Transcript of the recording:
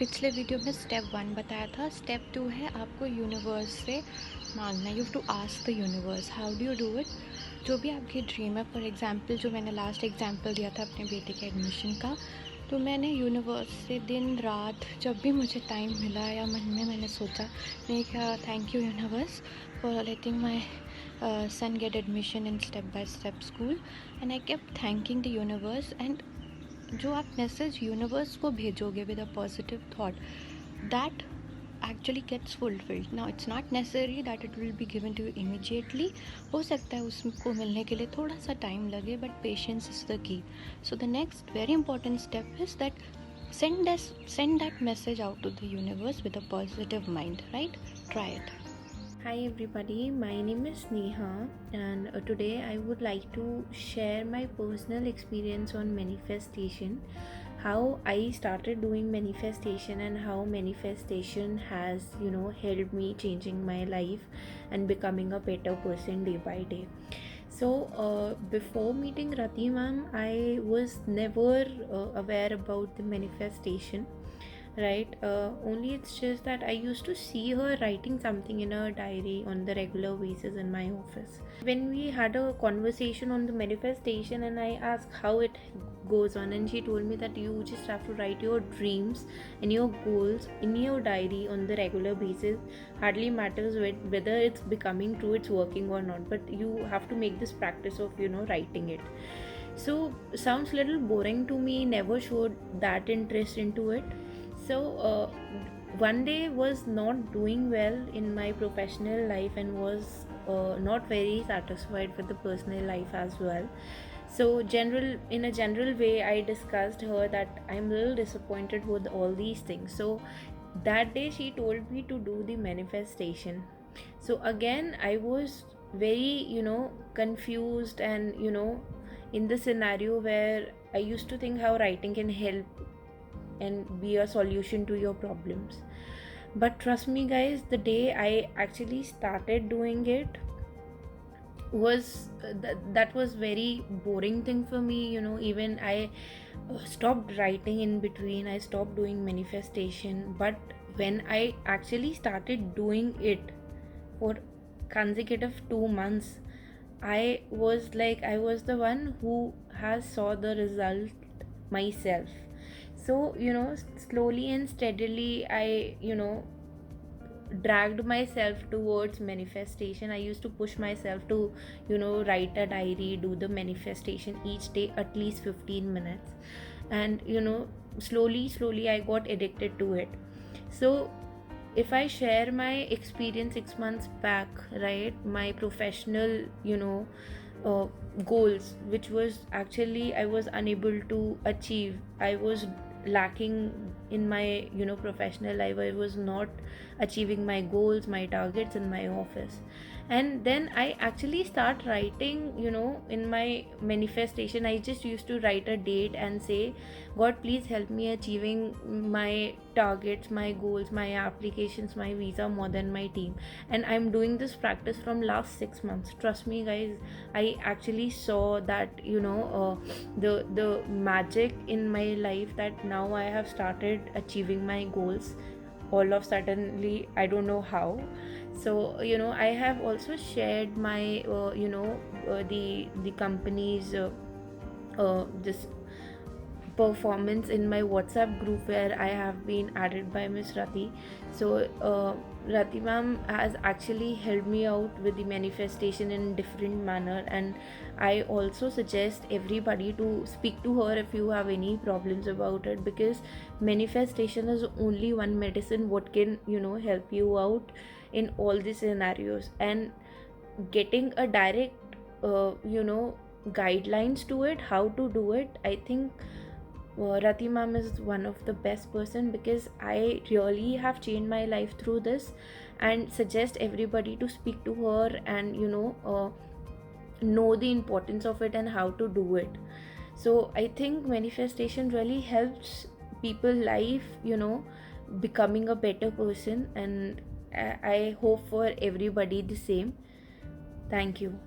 पिछले वीडियो में स्टेप 1 बताया था। स्टेप 2 है आपको यूनिवर्स से मांगना। You have to ask the universe how do you do it. जो भी आपकी ड्रीम है, फॉर एग्जांपल जो मैंने लास्ट एग्जांपल दिया था अपने बेटे के एडमिशन का, तो मैंने यूनिवर्स से दिन रात जब भी मुझे टाइम मिला या मन में मैंने सोचा, मैंने कहा thank you universe for letting my son get admission in step by step school, and I kept thanking the universe. And जो आप मैसेज यूनिवर्स को भेजोगे with a positive thought, that actually gets fulfilled. Now it's not necessary that it will be given to you immediately. हो सकता है उसको मिलने के लिए थोड़ा सा टाइम लगे, but patience is the key. So the next very important step is that send that message out to the universe with a positive mind, right? Try it. Hi everybody, my name is Neha, and today I would like to share my personal experience on manifestation, how I started doing manifestation and how manifestation has helped me changing my life and becoming a better person day by day. So before meeting Rati ma'am, I was never aware about the manifestation, right? Only it's just that I used to see her writing something in her diary on the regular basis in my office. When we had a conversation on the manifestation and I asked how it goes on, and she told me that you just have to write your dreams and your goals in your diary on the regular basis. Hardly matters whether it's becoming true, it's working or not, but you have to make this practice of writing it. So sounds little boring to me, never showed that interest into it. So one day was not doing well in my professional life and was not very satisfied with the personal life as well. So in a general way, I discussed her that I'm a little disappointed with all these things. So that day she told me to do the manifestation. So again I was very confused, and in the scenario where I used to think how writing can help and be a solution to your problems. But trust me guys, the day I actually started doing it was that was very boring thing for me. Even I stopped writing in between, I stopped doing manifestation. But when I actually started doing it for consecutive 2 months, I was the one who has saw the result myself. So slowly and steadily I dragged myself towards manifestation. I used to push myself to write a diary, do the manifestation each day at least 15 minutes, and slowly I got addicted to it. So if I share my experience 6 months back, right, my professional uh, goals, which was actually I was unable to achieve. I was lacking in my professional life. I was not achieving my goals, my targets in my office. And then I actually start writing in my manifestation. I just used to write a date and say, God, please help me achieving my targets, my goals, my applications, my visa more than my team. And I'm doing this practice from last 6 months. Trust me guys, I actually saw that the magic in my life, that now I have started achieving my goals all of suddenly. I don't know how. So I have also shared my the company's this performance in my WhatsApp group where I have been added by Miss Rati. So Rati ma'am has actually helped me out with the manifestation in different manner, and I also suggest everybody to speak to her if you have any problems about it, because manifestation is only one medicine what can help you out in all these scenarios. And getting a direct guidelines to it, how to do it, I think Rati ma'am is one of the best person, because I really have changed my life through this, and suggest everybody to speak to her and know the importance of it and how to do it. So I think manifestation really helps people life becoming a better person, and I hope for everybody the same. Thank you.